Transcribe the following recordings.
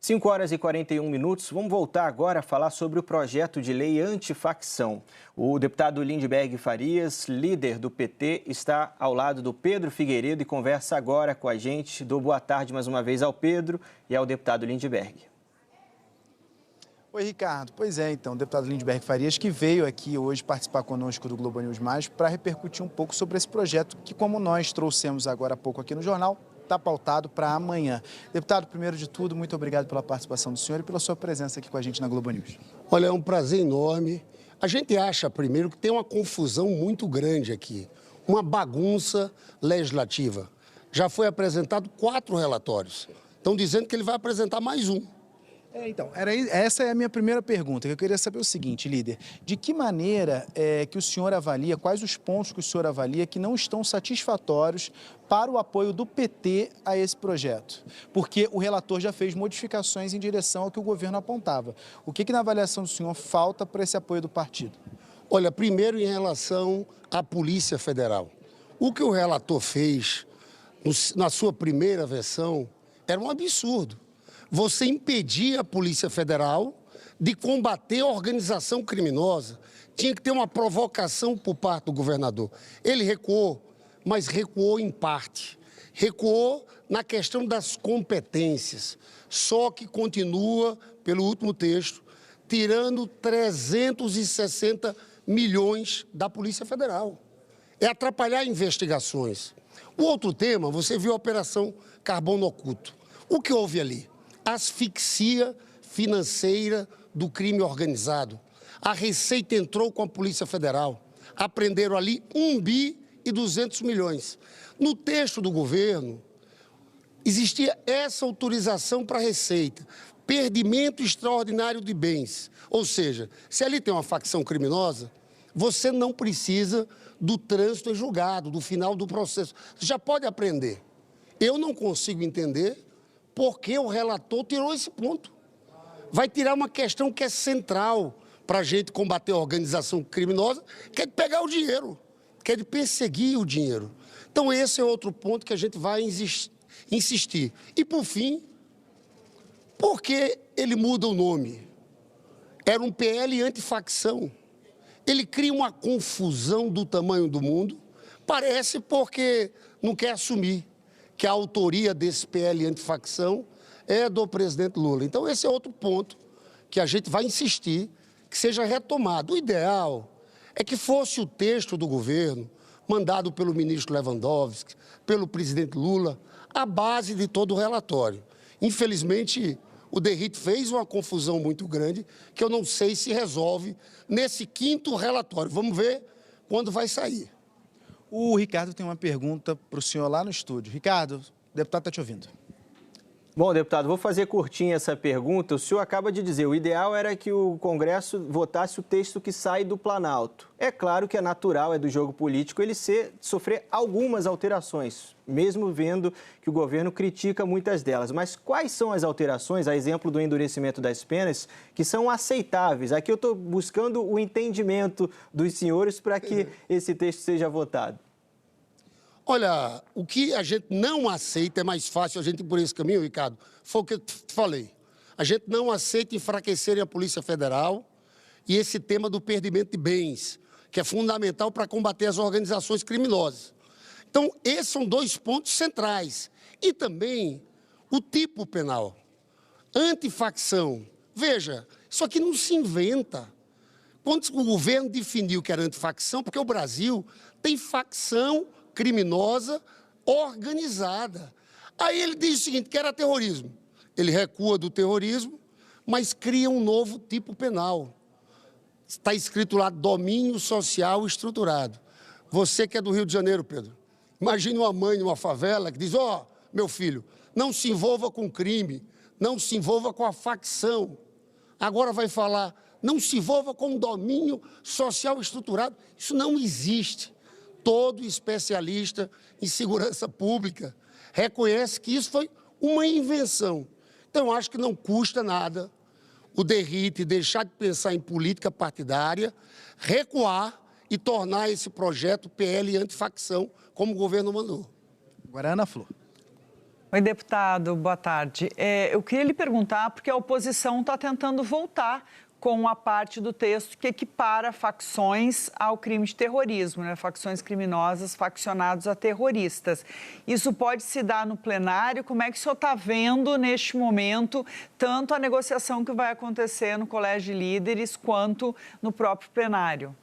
5 horas e 41 minutos. Vamos voltar agora a falar sobre o projeto de lei antifacção. O deputado Lindbergh Farias, líder do PT, está ao lado do Pedro Figueiredo e conversa agora com a gente. Dou boa tarde mais uma vez ao Pedro e ao deputado Lindbergh. Oi, Ricardo. Pois é, então, o deputado Lindbergh Farias que veio aqui hoje participar conosco do Globo News Mais para repercutir um pouco sobre esse projeto que, como nós trouxemos agora há pouco aqui no jornal, está pautado para amanhã. Deputado, primeiro de tudo, muito obrigado pela participação do senhor e pela sua presença aqui com a gente na Globo News. Olha, é um prazer enorme. A gente acha, primeiro, que tem uma confusão muito grande aqui, uma bagunça legislativa. Já foi apresentado 4 relatórios. Estão dizendo que ele vai apresentar mais um. Então, essa é a minha primeira pergunta, que eu queria saber o seguinte, líder, de que maneira que o senhor avalia, quais os pontos que o senhor avalia que não estão satisfatórios para o apoio do PT a esse projeto? Porque o relator já fez modificações em direção ao que o governo apontava. O que na avaliação do senhor falta para esse apoio do partido? Olha, primeiro em relação à Polícia Federal. O que o relator fez na sua primeira versão era um absurdo. Você impedia a Polícia Federal de combater a organização criminosa. Tinha que ter uma provocação por parte do governador. Ele recuou, mas recuou em parte. Recuou na questão das competências. Só que continua, pelo último texto, tirando 360 milhões da Polícia Federal. É atrapalhar investigações. O outro tema, você viu a Operação Carbono Oculto. O que houve ali? Asfixia financeira do crime organizado. A Receita entrou com a Polícia Federal. Apreenderam ali 1 bi e 200 milhões. No texto do governo, existia essa autorização para a Receita. Perdimento extraordinário de bens. Ou seja, se ali tem uma facção criminosa, você não precisa do trânsito em julgado, do final do processo. Você já pode apreender. Eu não consigo entender porque o relator tirou esse ponto. Vai tirar uma questão que é central para a gente combater a organização criminosa, que é de pegar o dinheiro, que é de perseguir o dinheiro. Então esse é outro ponto que a gente vai insistir. E por fim, por que ele muda o nome? Era um PL antifacção. Ele cria uma confusão do tamanho do mundo, parece porque não quer assumir que a autoria desse PL antifacção é do presidente Lula. Então, esse é outro ponto que a gente vai insistir que seja retomado. O ideal é que fosse o texto do governo, mandado pelo ministro Lewandowski, pelo presidente Lula, a base de todo o relatório. Infelizmente, o DERIT fez uma confusão muito grande, que eu não sei se resolve nesse 5º relatório. Vamos ver quando vai sair. O Ricardo tem uma pergunta para o senhor lá no estúdio. Ricardo, o deputado está te ouvindo. Bom, deputado, vou fazer curtinha essa pergunta. O senhor acaba de dizer, o ideal era que o Congresso votasse o texto que sai do Planalto. É claro que é natural, é do jogo político, ele sofrer algumas alterações, mesmo vendo que o governo critica muitas delas. Mas quais são as alterações, a exemplo do endurecimento das penas, que são aceitáveis? Aqui eu estou buscando o entendimento dos senhores para que esse texto seja votado. Olha, o que a gente não aceita, é mais fácil a gente ir por esse caminho, Ricardo, foi o que eu te falei. A gente não aceita enfraquecerem a Polícia Federal e esse tema do perdimento de bens, que é fundamental para combater as organizações criminosas. Então, esses são 2 pontos centrais. E também o tipo penal. Antifacção. Veja, isso aqui não se inventa. Quando o governo definiu que era antifacção, porque o Brasil tem facção criminosa organizada. Aí ele diz o seguinte, que era terrorismo. Ele recua do terrorismo, mas cria um novo tipo penal. Está escrito lá, domínio social estruturado. Você que é do Rio de Janeiro, Pedro, imagine uma mãe numa favela que diz, ó, meu filho, não se envolva com crime, não se envolva com a facção. Agora vai falar, não se envolva com domínio social estruturado. Isso não existe. Todo especialista em segurança pública reconhece que isso foi uma invenção. Então, eu acho que não custa nada o DERIT deixar de pensar em política partidária, recuar e tornar esse projeto PL antifacção, como o governo mandou. Agora, Ana Flor. Oi, deputado, boa tarde. Eu queria lhe perguntar, porque a oposição está tentando voltar com a parte do texto que equipara facções ao crime de terrorismo, né? Facções criminosas, faccionados a terroristas. Isso pode se dar no plenário? Como é que o senhor está vendo, neste momento, tanto a negociação que vai acontecer no Colégio de Líderes, quanto no próprio plenário?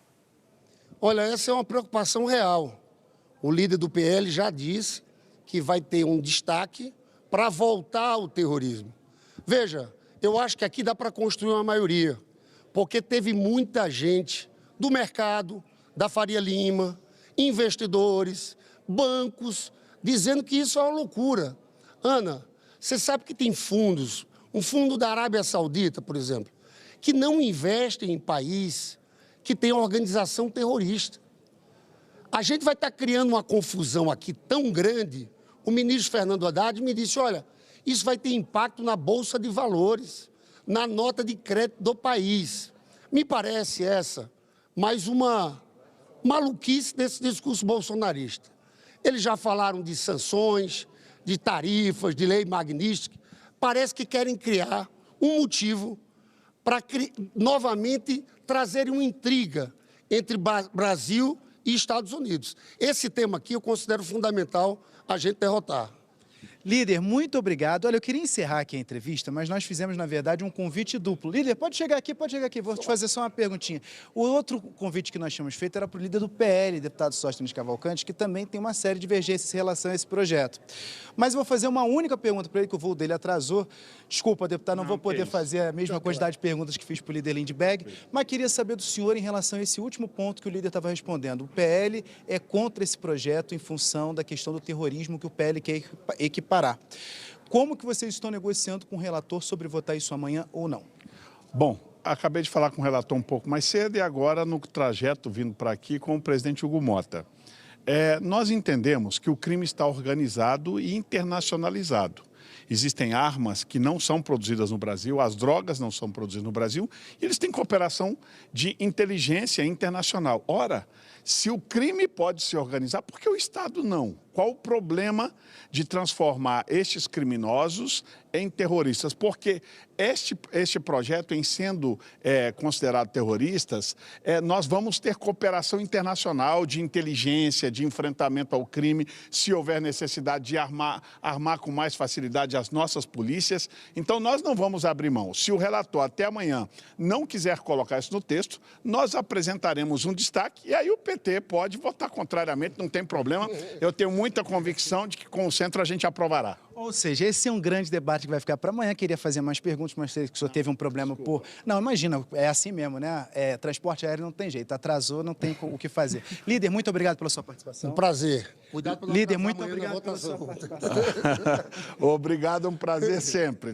Olha, essa é uma preocupação real. O líder do PL já disse que vai ter um destaque para voltar ao terrorismo. Veja, eu acho que aqui dá para construir uma maioria, porque teve muita gente do mercado, da Faria Lima, investidores, bancos, dizendo que isso é uma loucura. Ana, você sabe que tem fundos, um fundo da Arábia Saudita, por exemplo, que não investe em país que tem organização terrorista. A gente vai estar criando uma confusão aqui tão grande. O ministro Fernando Haddad me disse, olha, isso vai ter impacto na Bolsa de Valores, na nota de crédito do país. Me parece essa mais uma maluquice desse discurso bolsonarista. Eles já falaram de sanções, de tarifas, de lei Magnitsky. Parece que querem criar um motivo para novamente trazerem uma intriga entre Brasil e Estados Unidos. Esse tema aqui eu considero fundamental a gente derrotar. Líder, muito obrigado. Olha, eu queria encerrar aqui a entrevista, mas nós fizemos, na verdade, um convite duplo. Líder, pode chegar aqui. Vou te fazer só uma perguntinha. O outro convite que nós tínhamos feito era para o líder do PL, deputado Sóstenes Cavalcante, que também tem uma série de divergências em relação a esse projeto. Mas eu vou fazer uma única pergunta para ele, que o voo dele atrasou. Desculpa, deputado, não vou poder fazer a mesma quantidade de perguntas que fiz para o líder Lindbergh, mas queria saber do senhor em relação a esse último ponto que o líder estava respondendo. O PL é contra esse projeto em função da questão do terrorismo que o PL quer equiparar. Como que vocês estão negociando com o relator sobre votar isso amanhã ou não? Bom, acabei de falar com o relator um pouco mais cedo e agora no trajeto vindo para aqui com o presidente Hugo Mota. Nós entendemos que o crime está organizado e internacionalizado. Existem armas que não são produzidas no Brasil, as drogas não são produzidas no Brasil e eles têm cooperação de inteligência internacional. Ora, se o crime pode se organizar, por que o Estado não? Qual o problema de transformar estes criminosos em terroristas? Porque este projeto, em sendo considerado terroristas, nós vamos ter cooperação internacional de inteligência, de enfrentamento ao crime, se houver necessidade de armar com mais facilidade as nossas polícias. Então, nós não vamos abrir mão. Se o relator até amanhã não quiser colocar isso no texto, nós apresentaremos um destaque e aí o PT pode votar contrariamente, não tem problema. Eu tenho muita convicção de que com o centro a gente aprovará. Ou seja, esse é um grande debate que vai ficar para amanhã. Queria fazer mais perguntas, mas sei que o senhor teve um problema por... Não, imagina, é assim mesmo, né? Transporte aéreo não tem jeito, atrasou, não tem o que fazer. Líder, muito obrigado pela sua participação. Um prazer. Cuidado para não Líder, atrasar muito amanhã na obrigado pela sua votação. participação. Obrigado, é um prazer sempre.